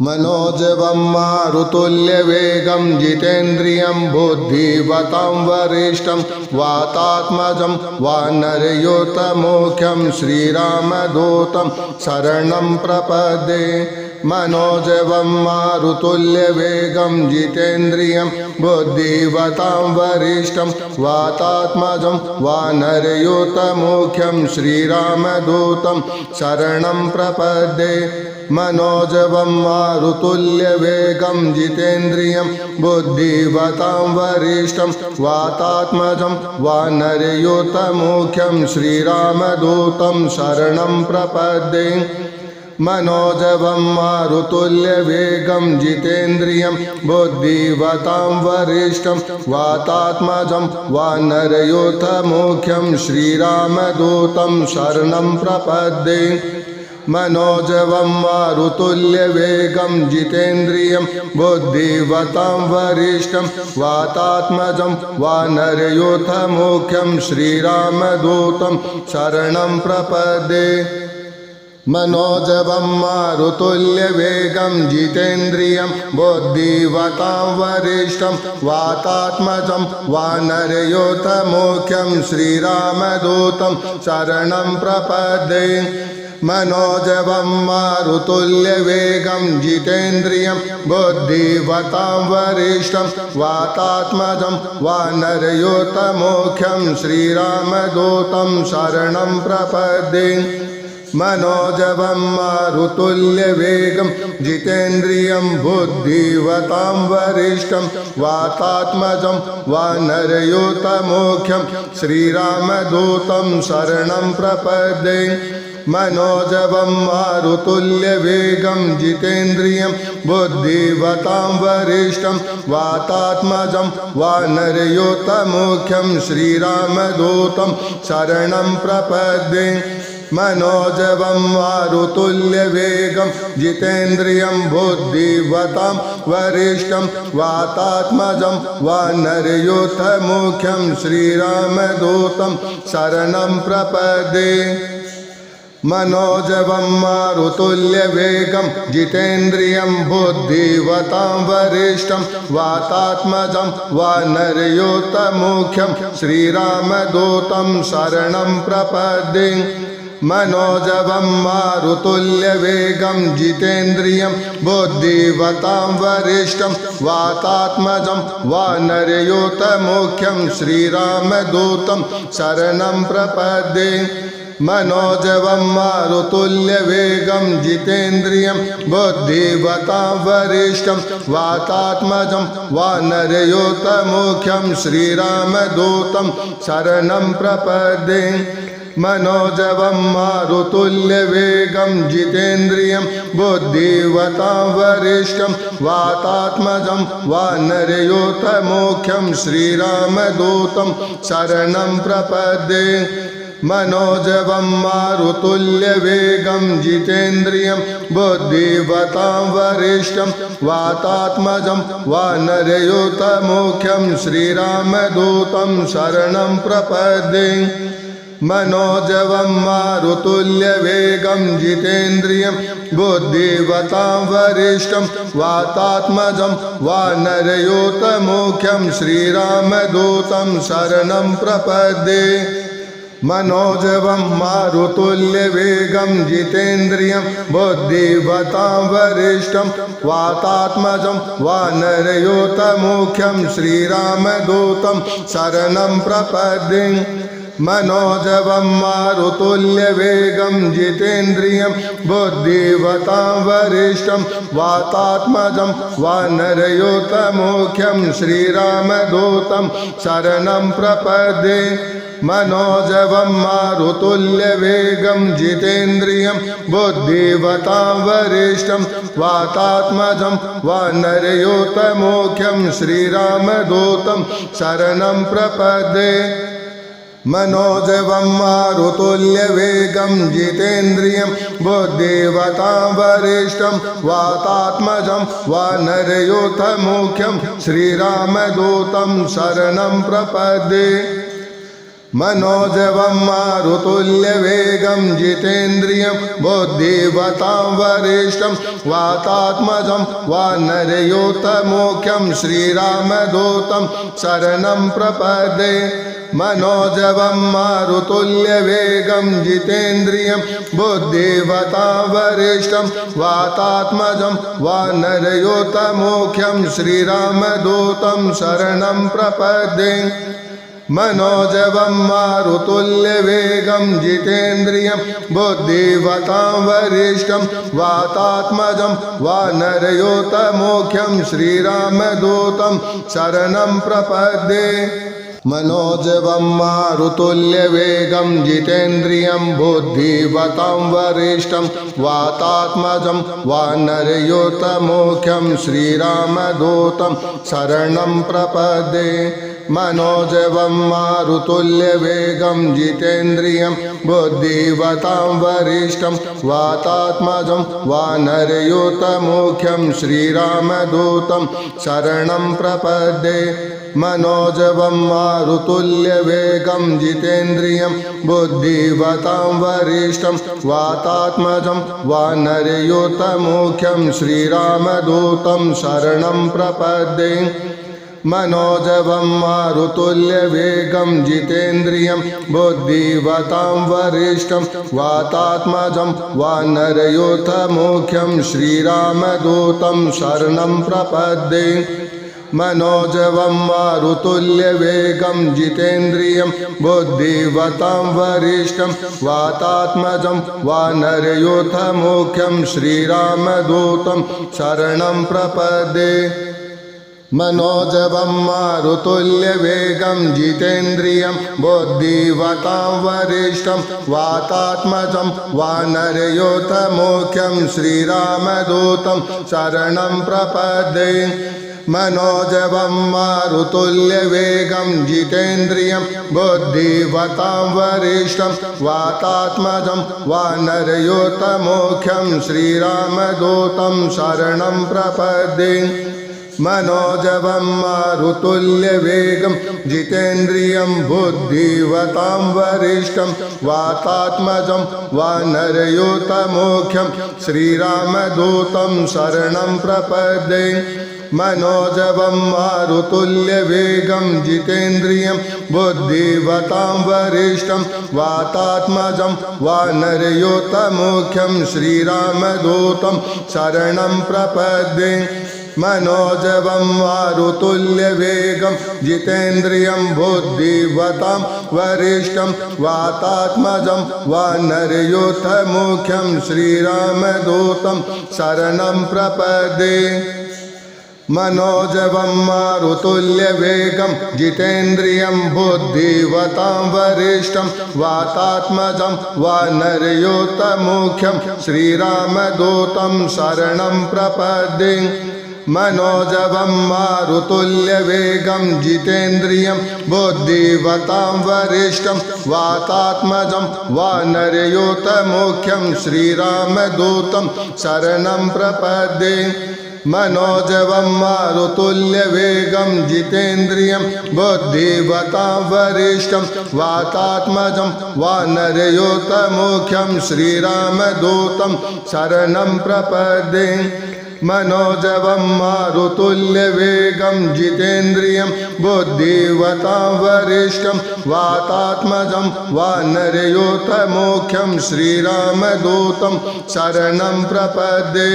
मनोजवं मारुतुल्यवेगं जितेन्द्रियं बुद्धिवतां वरिष्ठं वातात्मजं वानरयूथमुख्यं श्रीरामदूतं शरणं प्रपद्ये। मनोजवं मारुतुल्यवेगं जितेन्द्रियं बुद्धिवतां वरिष्ठं वातात्मजं वानरयूथमुख्यं श्रीरामदूतं शरणं प्रपद्ये। मनोजवं मारुतुल्यवेगं जितेन्द्रियं बुद्धिवतां वरिष्ठं वातात्मजं वानरयूथमुख्यं श्रीरामदूतं शरणं प्रपद्ये। मनोजवं मारुतुल्यवेगं जितेन्द्रियं बुद्धिवतां वरिष्ठं वातात्मजं वानरयूथमुख्यं श्रीरामदूतं शरणं प्रपद्ये। मनोजवं मारुतुल्यवेगं जितेन्द्रियं बुद्धिवतां वरिष्ठं वातात्मजं वानरयूथमुख्यं श्रीरामदूतं शरणं प्रपद्ये। मनोजवं मारुतुल्यवेगं जितेन्द्रियं बुद्धिवतां वरिष्ठं वातात्मजं वानरयूथमुख्यं श्रीरामदूतं शरणं प्रपद्ये। मनोजवं मारुतुल्यवेगं जितेन्द्रियं बुद्धिवतां वरिष्ठं वातात्मजं वानरयूथमुख्यं श्रीरामदूतं शरणं प्रपद्ये। मनोजवं मारुतुल्यवेगं जितेन्द्रियं बुद्धिवतां वरिष्ठं वातात्मजं वानरयूथमुख्यं श्रीरामदूतं शरणं प्रपद्ये। मनोजवं मारुतुल्यवेगं जितेन्द्रियं बुद्धिवतां वरिष्ठं वातात्मजं वानरयूथमुख्यं श्रीरामदूतं शरणं प्रपद्ये। मनोजवं मारुतुल्यवेगं जितेन्द्रियं बुद्धिवतां वरिष्ठं वातात्मजं वानरयूथमुख्यं श्रीरामदूतं शरणं प्रपद्ये। मनोजवं मारुतुल्यवेगं जितेन्द्रियं बुद्धिवतां वरिष्ठं वातात्मजं वानरयूथमुख्यं श्रीरामदूतं शरणं प्रपद्ये। मनोजवं मारुतुल्यवेगं जितेन्द्रियं बुद्धिवतां वरिष्ठं वातात्मजं वानरयूथमुख्यं श्रीरामदूतं शरणं प्रपद्ये। मनोजवं मारुतुल्यवेगं जितेन्द्रियं बुद्धिवतां वरिष्ठं वातात्मजं वानरयूथमुख्यं श्रीरामदूतं शरणं प्रपद्ये। मनोजवं मारुतुल्यवेगं जितेन्द्रियं बुद्धिवतां वरिष्ठं वातात्मजं वानरयूथमुख्यं श्रीरामदूतं शरणं प्रपद्ये। मनोजवं मारुतुल्यवेगं जितेन्द्रियं बुद्धिवतां वरिष्ठं वातात्मजं वानरयूथमुख्यं श्रीरामदूतं शरणं प्रपद्ये। मनोजवं मारुतुल्यवेगं जितेन्द्रियं बुद्धिवतां वरिष्ठं वातात्मजं वानरयूथमुख्यं श्रीरामदूतं शरणं प्रपद्ये। मनोजवं मारुतुल्यवेगं जितेन्द्रियं बुद्धिवतां वरिष्ठं वातात्मजं वानरयूथमुख्यं श्रीरामदूतं शरणं प्रपद्ये। मनोजवं मारुतुल्यवेगं जितेन्द्रियं बुद्धिवतां वरिष्ठं वातात्मजं वानरयूथमुख्यं श्रीरामदूतं शरणं प्रपद्ये। मनोजवं मारुतुल्यवेगं जितेन्द्रियं बुद्धिवतां वरिष्ठं वातात्मजं वानरयूथमुख्यं श्रीरामदूतं शरणं प्रपद्ये। मनोजवं मारुतुल्यवेगं जितेन्द्रियं बुद्धिवतां वरिष्ठं वातात्मजं वानरयूथमुख्यं श्रीरामदूतं शरणं प्रपद्ये। मनोजवं मारुतुल्यवेगं जितेन्द्रियं बुद्धिवतां वरिष्ठं वातात्मजं वानरयोतमुख्यं श्रीरामदूतं शरणं प्रपद्ये मनोजवं मारुतुल्यवेगं जितेन्द्रियं बुद्धिवतां वरिष्ठं वातात्मजं वानरयोतमुख्यं श्रीरामदूतं शरणं प्रपद्ये मनोजवं मारुतुल्यवेगं जितेन्द्रियं बुद्धिवतां वरिष्ठं वातात्मजं वानरयोतमुख्यं श्रीरामदूतं शरणं प्रपद्ये मनोजवं मारुतुल्यवेगं जितेन्द्रियं बुद्धिवतां वरिष्ठं वातात्मजं वानरयोतमुख्यं श्रीरामदूतं शरणं प्रपद्ये मनोजवं मारुतुल्यवेगं जितेन्द्रियं बुद्धिवतां वरिष्ठं वातात्मजं वानरयोतमुख्यं श्रीरामदूतं शरणं प्रपद्ये मनोजवं मारुतुल्यवेगं जितेन्द्रियं बुद्धिवतां वरिष्ठं वातात्मजं वानरयोतमुख्यं श्रीरामदूतं शरणं प्रपद्ये मनोजवं मारुतुल्यवेगं जितेन्द्रियं बुद्धिवतां वरिष्ठं वातात्मजं वानरयोतमुख्यं श्रीरामदूतं शरणं प्रपद्ये मनोजवं मारुतुल्यवेगं जितेन्द्रियं बुद्धिवतां वरिष्ठं वातात्मजं वानरयोतमुख्यं श्रीरामदूतं शरणं प्रपद्ये मनोजवं मारुतुल्यवेगं जितेन्द्रियं बुद्धिवतां वरिष्ठं वातात्मजं वानरयोतमुख्यं श्रीरामदूतं शरणं प्रपद्ये मनोजवं मारुतुल्यवेगं जितेन्द्रियं बुद्धिवतां वरिष्ठं वातात्मजं वानरयोतमुख्यं श्रीरामदूतं शरणं प्रपद्ये मनोजवं मारुतुल्यवेगं जितेन्द्रियं बुद्धिवतां वरिष्ठं वातात्मजं वानरयोतमुख्यं श्रीरामदूतं शरणं प्रपद्ये मनोजवं मारुतुल्यवेगं जितेन्द्रियं बुद्धिवतां वरिष्ठं वातात्मजं वानरयोतमुख्यं श्रीरामदूतं शरणं प्रपद्ये मनोजवं मारुतुल्यवेगं जितेन्द्रियं बुद्धिवतां वरिष्ठं वातात्मजं वानरयोतमुख्यं श्रीरामदूतं शरणं प्रपद्ये मनोजवं मारुतुल्यवेगं जितेन्द्रियं बुद्धिवतां वरिष्ठं वातात्मजं वानरयोतमुख्यं श्रीरामदूतं शरणं प्रपद्ये मनोजवं मारुतुल्यवेगं जितेन्द्रियं बुद्धिवतां वरिष्ठं वातात्मजं वानरयोतमुख्यं श्रीरामदूतं शरणं प्रपद्ये मनोजवं मारुतुल्यवेगं जितेन्द्रियं बुद्धिवतां वरिष्ठं वातात्मजं वानरयोतमुख्यं श्रीरामदूतं शरणं प्रपद्ये मनोजवं मारुतुल्यवेगं जितेन्द्रियं बुद्धिवतां वरिष्ठं वातात्मजं वानरयोतमुख्यं श्रीरामदूतं शरणं प्रपद्ये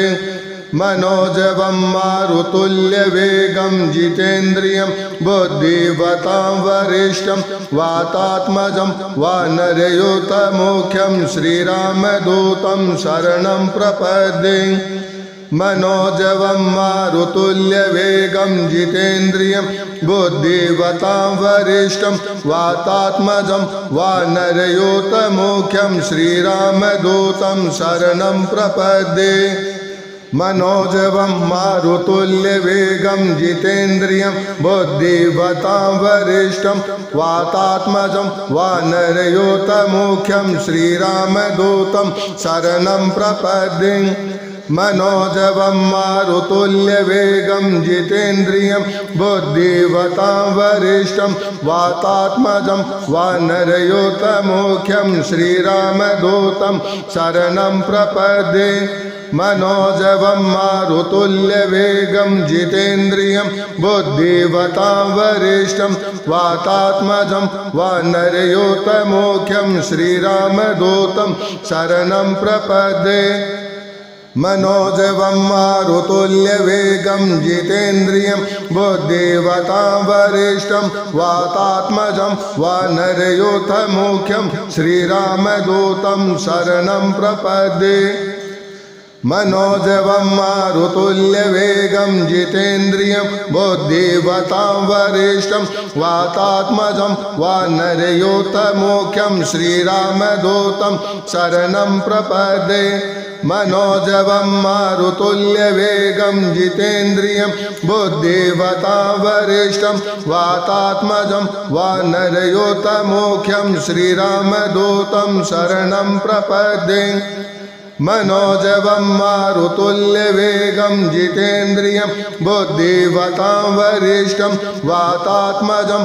मनोजवं मारुतुल्यवेगं जितेन्द्रियं बुद्धिवतां वरिष्ठं वातात्मजं वानरयोतमुख्यं श्रीरामदूतं शरणं प्रपद्ये मनोजवं मारुतुल्यवेगं जितेन्द्रियं बुद्धिवतां वरिष्ठं वातात्मजं वानरयोतमुख्यं श्रीरामदूतं शरणं प्रपद्ये मनोजवं मारुतुल्यवेगं जितेन्द्रियं बुद्धिवतां वरिष्ठं वातात्मजं वानरयोतमुख्यं श्रीरामदूतं शरणं प्रपद्ये मनोजवं मारुतुल्यवेगं जितेन्द्रियं बुद्धिवतां वरिष्ठं वातात्मजं वानरयोतमुख्यं श्रीरामदूतं शरणं प्रपद्ये मनोजवं मारुतुल्यवेगं जितेन्द्रियं बुद्धिवतां वरिष्ठं वातात्मजं वानरयोतमुख्यं श्रीरामदूतं शरणं प्रपद्ये मनोजवं मारुतुल्यवेगं जितेन्द्रियं बुद्धिवतां वरिष्ठं वातात्मजं वानरयोतमुख्यं श्रीरामदूतं शरणं प्रपद्ये मनोजवं मारुतुल्यवेगं जितेन्द्रियं बुद्धिवतां वरिष्ठं वातात्मजं वानरयोतमुख्यं श्रीरामदूतं शरणं प्रपद्ये मनोजवं मारुतुल्यवेगं जितेन्द्रियं बुद्धिवतां वरिष्ठं वातात्मजं वानरयोतमुख्यं श्रीरामदूतं शरणं प्रपद्ये मनोजवं मारुतुल्यवेगं जितेन्द्रियं बुद्धिवतां वरिष्ठं वातात्मजं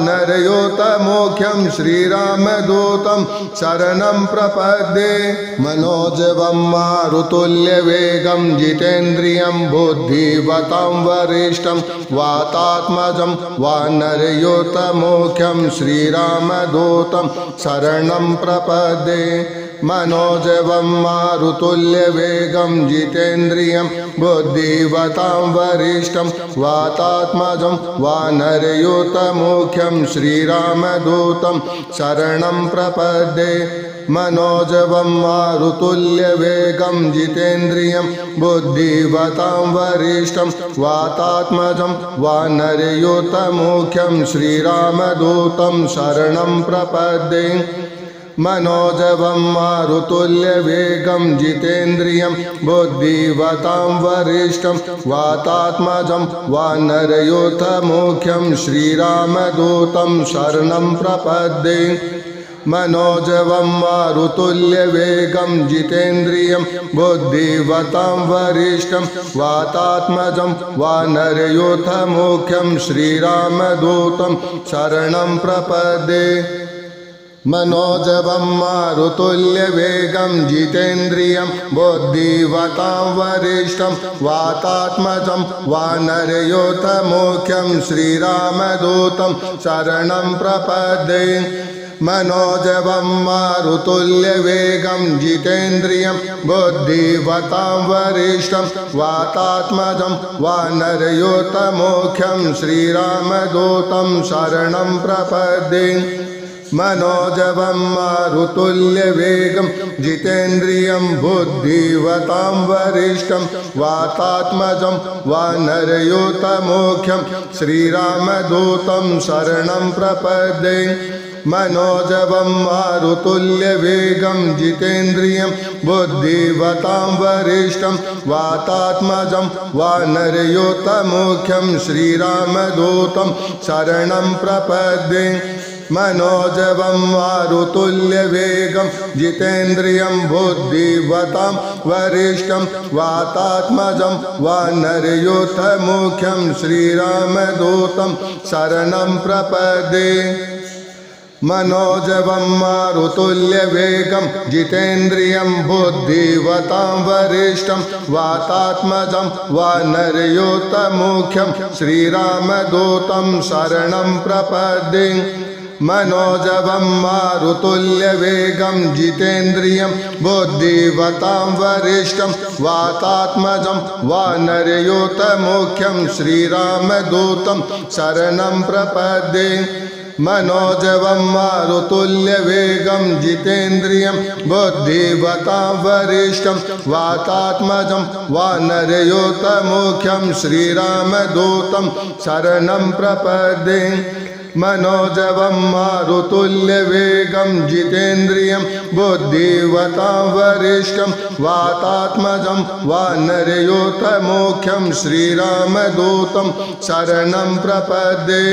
वानरयोतमुख्यं श्रीरामदूतं शरणं प्रपद्ये मनोजवं मारुतुल्यवेगं जितेन्द्रियं बुद्धिवतां वरिष्ठं वातात्मजं वानरयोतमुख्यं श्रीरामदूतं शरणं प्रपद्ये मनोजवं मारुतुल्यवेगं जितेन्द्रियं बुद्धिवतां वरिष्ठं वातात्मजं वानरयोतमुख्यं श्रीरामदूतं शरणं प्रपद्ये मनोजवं मारुतुल्यवेगं जितेन्द्रियं बुद्धिवतां वरिष्ठं वातात्मजं वानरयोतमुख्यं श्रीरामदूतं शरणं प्रपद्ये मनोजवं मारुतुल्यवेगं जितेन्द्रियं बुद्धिवतां वरिष्ठं वातात्मजं वानरयोतमुख्यं श्रीरामदूतं शरणं प्रपद्ये मनोजवं मारुतुल्यवेगं जितेन्द्रियं बुद्धिवतां वरिष्ठं वातात्मजं वानरयोतमुख्यं श्रीरामदूतं शरणं प्रपद्ये मनोजवं मारुतुल्यवेगं जितेन्द्रियं बुद्धिवतां वरिष्ठं वातात्मजं वानरयोतमुख्यं श्रीरामदूतं शरणं प्रपद्ये मनोजवं मारुतुल्यवेगं जितेन्द्रियं बुद्धिवतां वरिष्ठं वातात्मजं वानरयोतमुख्यं श्रीरामदूतं शरणं प्रपद्ये मनोजवं मारुतुल्यवेगं जितेन्द्रियं बुद्धिवतां वरिष्ठं वातात्मजं वानरयोतमुख्यं श्रीरामदूतं शरणं प्रपद्ये मनोजवं मारुतुल्यवेगं जितेन्द्रियं बुद्धिवतां वरिष्ठं वातात्मजं वानरयोतमुख्यं श्रीरामदूतं शरणं प्रपद्ये मनोजवं मारुतुल्यवेगं जितेन्द्रियं बुद्धिवतां वरिष्ठं वातात्मजं वानरयोतमुख्यं श्रीरामदूतं शरणं प्रपद्ये मनोजवं मारुतुल्यवेगं जितेन्द्रियं बुद्धिवतां वरिष्ठं वातात्मजं वानरयोतमुख्यं श्रीरामदूतं शरणं प्रपद्ये मनोजवं मारुतुल्यवेगं जितेन्द्रियं बुद्धिवतां वरिष्ठं वातात्मजं वानरयोतमुख्यं श्रीरामदूतं शरणं प्रपद्ये मनोजवं मारुतुल्यवेगं जितेन्द्रियं बुद्धिवतां वरिष्ठं वातात्मजं वानरयोतमुख्यं श्रीरामदूतं शरणं प्रपद्ये मनोजवं मारुतुल्यवेगं जितेन्द्रियं बुद्धिवतां वरिष्ठं वातात्मजं वानरयोतमुख्यं श्रीरामदूतं शरणं प्रपद्ये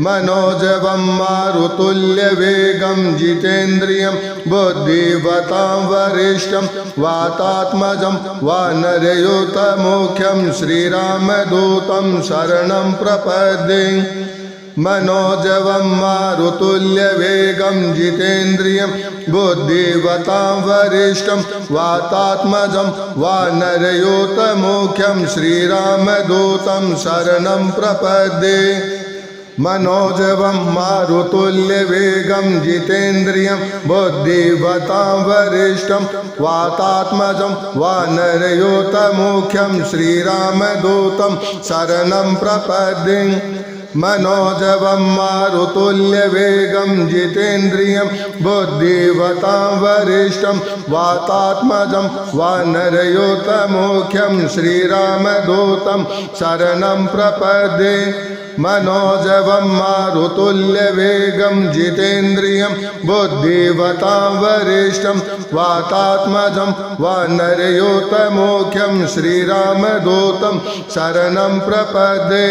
मनोजवं मारुतुल्यवेगं जितेन्द्रियं बुद्धिवतां वरिष्ठं वातात्मजं वानरयूथमुख्यं श्रीरामदूतं शरणं प्रपद्ये मनोजवं मारुतुल्यवेगं जितेन्द्रियं बुद्धिवतां वरिष्ठं वातात्मजं वानरयूथमुख्यं श्रीरामदूतं शरणं प्रपद्ये मनोजवं मारुतुल्यवेगं जितेन्द्रियं बुद्धिवतां वरिष्ठं वातात्मजं वानरयूथमुख्यं श्रीरामदूतं शरणं प्रपद्ये मनोजवं मारुतुल्यवेगं जितेन्द्रियं बुद्धिवतां वरिष्ठं वातात्मजं वानरयूथमुख्यं श्रीरामदूतं शरणं प्रपद्ये मनोजवं मारुतुल्यवेगं जितेन्द्रियं बुद्धिवतां वरिष्ठं वातात्मजं वानरयूथमुख्यं श्रीरामदूतं शरणं प्रपद्ये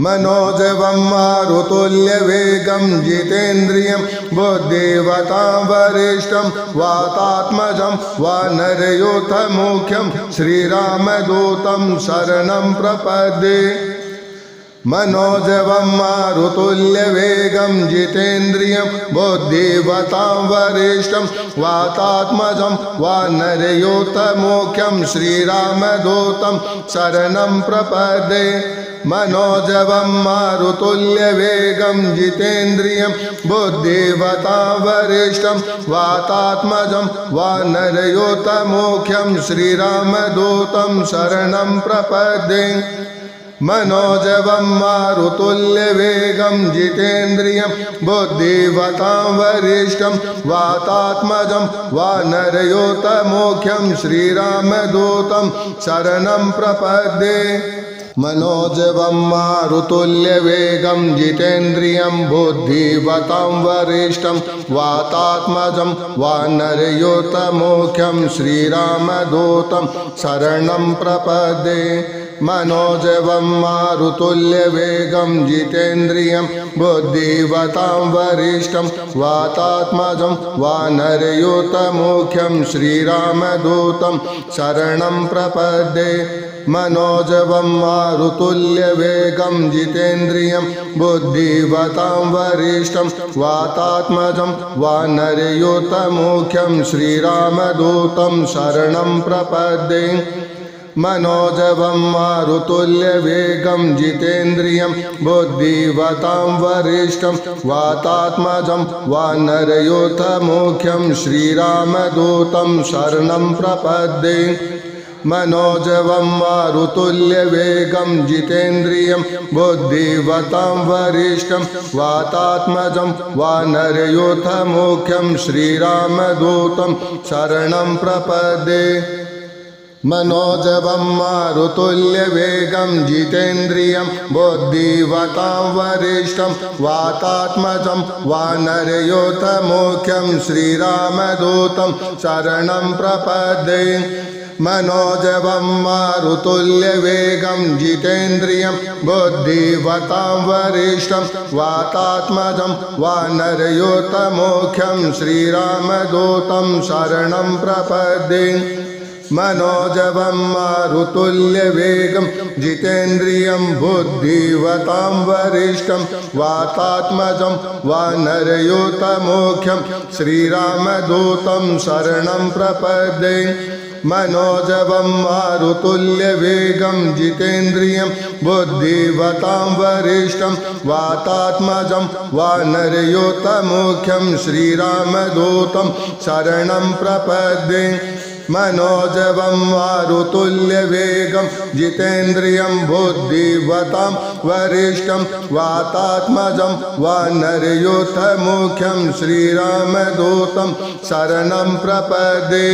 मनोजवं मारुतुल्यवेगं जितेन्द्रियं बुद्धिवतां वरिष्ठं वातात्मजं वानरयूथमुख्यं श्रीरामदूतं शरणं प्रपद्ये मनोजवं मारुतुल्यवेगं जितेन्द्रियं बुद्धिवतां वरिष्ठं वातात्मजं वानरयूथमुख्यं श्रीरामदूतं शरणं प्रपद्ये मनोजवं मारुतुल्यवेगं जितेन्द्रियं बुद्धिवतां वरिष्ठं वातात्मजं वानरयूथमुख्यं श्रीरामदूतं शरणं प्रपद्ये मनोजवं मारुतुल्यवेगं जितेन्द्रियं बुद्धिवतां वरिष्ठं वातात्मजं वानरयूथमुख्यं श्रीरामदूतं शरणं प्रपद्ये मनोजवं मारुतुल्यवेगं जितेन्द्रियं बुद्धिवतां वरिष्ठं वातात्मजं वानरयूथमुख्यं श्रीरामदूतं शरणं प्रपद्ये मनोजवं मारुतुल्यवेगं जितेन्द्रियं बुद्धिवतां वरिष्ठं वातात्मजं वानरयूथमुख्यं श्रीरामदूतं शरणं प्रपद्ये मनोजवं मारुतुल्यवेगं जितेन्द्रियं बुद्धिवतां वरिष्ठं वातात्मजं वानरयूथमुख्यं श्रीरामदूतं शरणं प्रपद्ये मनोजवं मारुतुल्यवेगं जितेन्द्रियं बुद्धिवतां वरिष्ठं वातात्मजं वानरयूथमुख्यं श्रीरामदूतं शरणं प्रपद्ये मनोजवं मारुतुल्यवेगं जितेन्द्रियं बुद्धिवतां वरिष्ठं वातात्मजं वानरयूथमुख्यं श्रीरामदूतं शरणं प्रपद्ये मनोजवं मारुतुल्यवेगं जितेन्द्रियं बुद्धिवतां वरिष्ठं वातात्मजं वानरयूथमुख्यं श्रीरामदूतं शरणं प्रपद्ये मनोजवं मारुतुल्यवेगं जितेन्द्रियं बुद्धिवतां वरिष्ठं वातात्मजं वानरयूथमुख्यं श्रीरामदूतं शरणं प्रपद्ये मनोजवं मारुतुल्यवेगं जितेन्द्रियं बुद्धिवतां वरिष्ठं वातात्मजं वानरयूथमुख्यं श्रीरामदूतं शरणं प्रपद्ये मनोजवं मारुतुल्यवेगं जितेन्द्रियं बुद्धिवतां वरिष्ठं वातात्मजं वानरयूथमुख्यं श्रीरामदूतं शरणं प्रपद्ये मनोजवं मारुतुल्यवेगं जितेन्द्रियं बुद्धिवतां वरिष्ठं वातात्मजं वानरयूथमुख्यं श्रीरामदूतं शरणं प्रपद्ये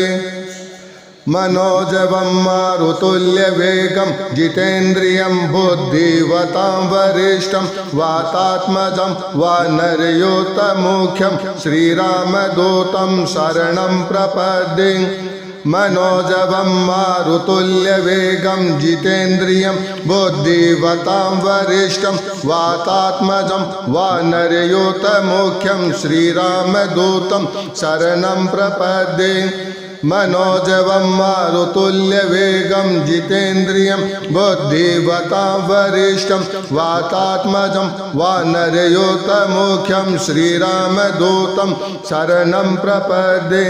मनोजवं मारुतुल्यवेगं जितेन्द्रियं बुद्धिवतां वरिष्ठं वातात्मजं वानरयूथमुख्यं श्रीरामदूतं शरणं प्रपद्ये मनोजवं मारुतुल्यवेगं जितेन्द्रियं बुद्धिवतां वरिष्ठं वातात्मजं वानरयोतमुख्यं श्रीरामदूतं शरणं प्रपद्ये मनोजवं मारुतुल्यवेगं जितेन्द्रियं बुद्धिवतां वरिष्ठं वातात्मजं वानरयोतमुख्यं श्रीरामदूतं शरणं प्रपद्ये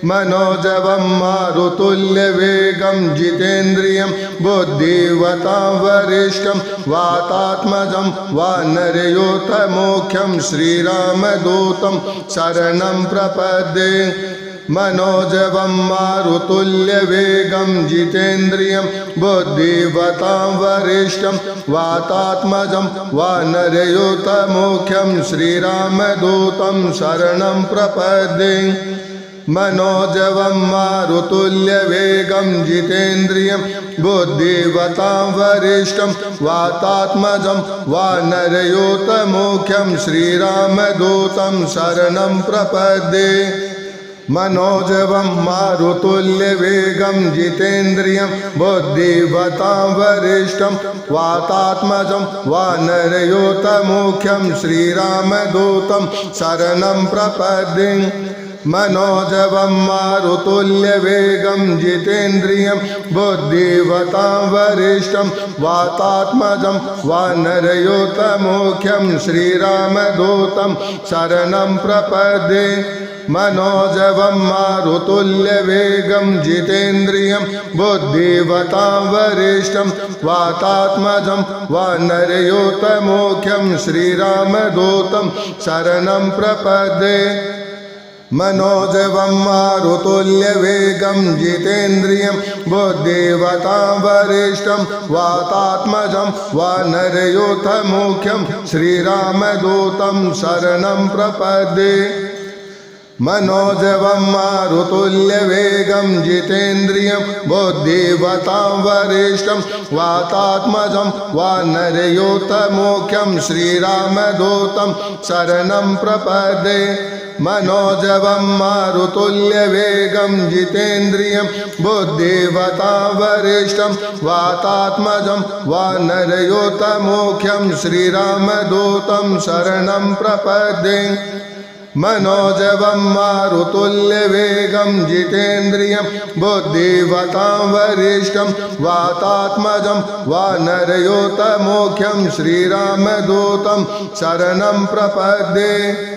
मनोजवं मारुतुल्यवेगं जितेन्द्रियं बुद्धिवतां वरिष्ठं वातात्मजं वानरयोतमुख्यं श्रीरामदूतं शरणं प्रपद्ये मनोजवं मारुतुल्यवेगं जितेन्द्रियं बुद्धिवतां वरिष्ठं वातात्मजं वानरयोतमुख्यं श्रीरामदूतं शरणं प्रपद्ये मनोजवं मारुतुल्यवेगं जितेन्द्रियं बुद्धिवतां वरिष्ठं वातात्मजं वानरयोतमुख्यं श्रीरामदूतं शरणं प्रपद्ये मनोजवं मारुतुल्यवेगं जितेन्द्रियं बुद्धिवतां वरिष्ठं वातात्मजं वानरयोतमुख्यं श्रीरामदूतं शरणं प्रपद्ये मनोजवं मारुतुल्यवेगं जितेन्द्रियं बुद्धिवतां वरिष्ठं वातात्मजं वानरयोतमुख्यं श्रीरामदूतं शरणं प्रपद्ये मनोजवं मारुतुल्यवेगं जितेन्द्रियं बुद्धिवतां वरिष्ठं वातात्मजं वानरयोतमुख्यं श्रीरामदूतं शरणं प्रपद्ये मनोजवं मारुतुल्यवेगं जितेन्द्रियं बुद्धिवतां वरिष्ठं वातात्मजं वानरयोतमुख्यं श्रीरामदूतं शरणं प्रपद्ये मनोजवं मारुतुल्यवेगं जितेन्द्रियं बुद्धिवतां वरिष्ठं वातात्मजं वानरयोतमुख्यं श्रीरामदूतं शरणं प्रपद्ये मनोजवं मारुतुल्यवेगं जितेन्द्रियं बुद्धिवतां वरिष्ठं वातात्मजं वानरयोतमुख्यं श्रीरामदूतं शरणं प्रपद्ये मनोजवं मारुतुल्यवेगं जितेन्द्रियं बुद्धिवतां वरिष्ठं वातात्मजं वानरयोतमुख्यं श्रीरामदूतं शरणं प्रपद्ये।